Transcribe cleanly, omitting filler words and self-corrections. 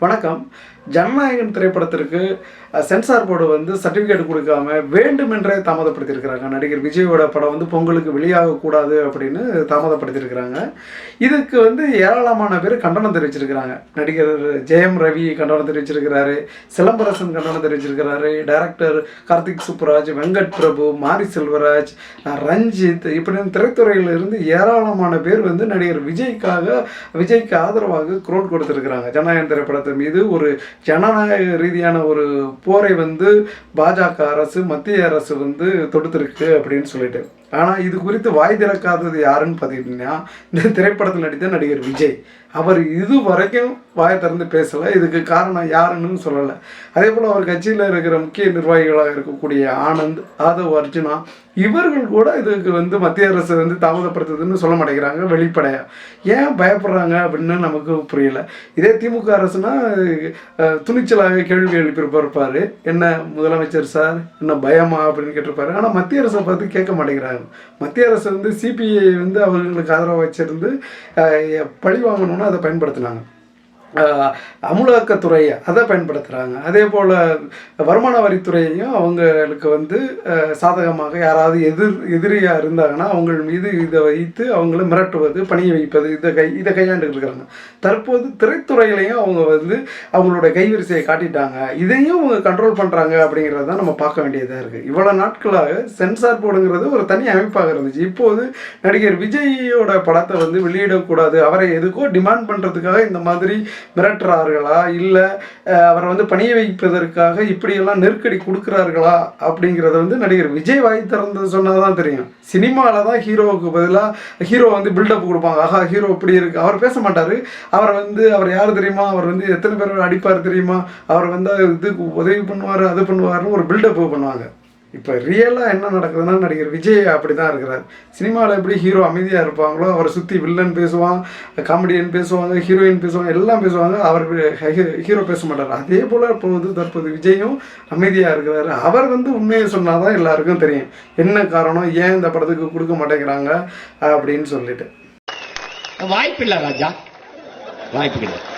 வணக்கம். ஜனநாயகன் திரைப்படத்திற்கு censor board வந்து சர்டிஃபிகேட் கொடுக்காம வேண்டுமென்றே தாமதப்படுத்தியிருக்கிறாங்க. நடிகர் விஜயோட படம் வந்து பொங்கலுக்கு வெளியாகக்கூடாது அப்படின்னு தாமதப்படுத்தியிருக்கிறாங்க. இதுக்கு வந்து ஏராளமான பேர் கண்டனம் தெரிவிச்சிருக்கிறாங்க. நடிகர் ஜெயம் ரவி கண்டனம் தெரிவிச்சிருக்கிறாரு, சிலம்பரசன் கண்டனம் தெரிவிச்சிருக்கிறாரு, டைரக்டர் கார்த்திக் சுப்புராஜ், வெங்கட் பிரபு, மாரி செல்வராஜ், ரஞ்சித் இப்படின்னு திரைத்துறையில் இருந்து ஏராளமான பேர் வந்து நடிகர் விஜய்க்கு ஆதரவாக குரல் கொடுத்திருக்கிறாங்க. ஜனநாயகன் திரைப்படத்தின் மீது ஒரு ஜனநாயக ரீதியான ஒரு போரை வந்து பாஜக அரசு, மத்திய அரசு வந்து தொடுத்திருக்கு அப்படின்னு சொல்லிட்டு. ஆனால் இது குறித்து வாய் திறக்காதது யாருன்னு பார்த்தீங்கன்னா இந்த திரைப்படத்தில் நடித்த நடிகர் விஜய். அவர் இது வரைக்கும் வாயை திறந்து பேசலை. இதுக்கு காரணம் யாருன்னு சொல்லலை. அதே போல் அவர் கட்சியில் இருக்கிற முக்கிய நிர்வாகிகளாக இருக்கக்கூடிய ஆனந்த், ஆதவ் அர்ஜுனா இவர்கள் கூட இதுக்கு வந்து மத்திய அரசு வந்து தாமதப்படுத்துதுன்னு சொல்ல மாட்டேங்கிறாங்க வெளிப்படையாக. ஏன் பயப்படுறாங்க அப்படின்னு நமக்கு புரியல. இதே திமுக அரசுனா துணிச்சலாக கேள்வி எழுப்பியிருப்பார், என்ன முதலமைச்சர் சார் என்ன பயமா அப்படின்னு கேட்டிருப்பாரு. ஆனால் மத்திய அரசை பார்த்து கேட்க மாட்டேங்கிறாங்க. மத்திய அரசு வந்து சிபிஐ வந்து அவர்களுக்கு ஆதரவாக வச்சிருந்து பழி வாங்கணும்னு அதை பயன்படுத்தினாங்க. அமலாக்கத்துறையை அதை பயன்படுத்துகிறாங்க. அதே போல் வருமான வரித்துறையையும் அவங்களுக்கு வந்து சாதகமாக யாராவது எதிரியாக இருந்தாங்கன்னா அவங்கள் மீது இதை வைத்து அவங்கள மிரட்டுவது, பணிய வைப்பது, இதை கையாண்டு இருக்கிறாங்க. தற்போது திரைத்துறையிலையும் அவங்க வந்து அவங்களோட கைவரிசையை காட்டிட்டாங்க. இதையும் அவங்க கண்ட்ரோல் பண்ணுறாங்க அப்படிங்கிறத தான் நம்ம பார்க்க வேண்டியதாக இருக்குது. இவ்வளோ நாட்களாக சென்சார் போர்டுங்கிறது ஒரு தனி அமைப்பாக இருந்துச்சு. இப்போது நடிகர் விஜயோட படத்தை வந்து வெளியிடக்கூடாது, அவரை எதுக்கோ டிமாண்ட் பண்ணுறதுக்காக இந்த மாதிரி மிரட்டுறார்களா, இல்லை அவரை வந்து பணிய வைப்பதற்காக இப்படியெல்லாம் நெருக்கடி கொடுக்குறார்களா அப்படிங்கிறத வந்து நடிகர் விஜய் வாய் திறந்து சொன்னால் தான் தெரியும். சினிமாவில் தான் ஹீரோவுக்கு பதிலாக ஹீரோ வந்து பில்டப் கொடுப்பாங்க. ஆஹா ஹீரோ இப்படி இருக்குது. அவர் பேச மாட்டார். அவர் யார் தெரியுமா, அவர் வந்து எத்தனை பேர் அடிப்பார் தெரியுமா, அவர் வந்து இதுக்கு உதவி பண்ணுவார், அது பண்ணுவார்னு ஒரு பில்டப் பண்ணுவாங்க. இப்போ ரியலாக என்ன நடக்குதுன்னா நடிகர் விஜய் அப்படி தான் இருக்கிறார். சினிமாவில் எப்படி ஹீரோ அமைதியாக இருப்பாங்களோ அவரை சுற்றி வில்லன் பேசுவான், காமெடியன் பேசுவாங்க, ஹீரோயின் பேசுவாங்க, எல்லாம் பேசுவாங்க. அவர் ஹீரோ பேச மாட்டார். அதே போல் தற்போது விஜயும் அமைதியாக இருக்கிறாரு. அவர் வந்து உண்மையை சொன்னால் தான் எல்லாருக்கும் தெரியும் என்ன காரணம், ஏன் இந்த படத்துக்கு கொடுக்க மாட்டேங்கிறாங்க அப்படின்னு சொல்லிட்டு. வாய்ப்பில்லை ராஜா, வாய்ப்பு கிடையாது.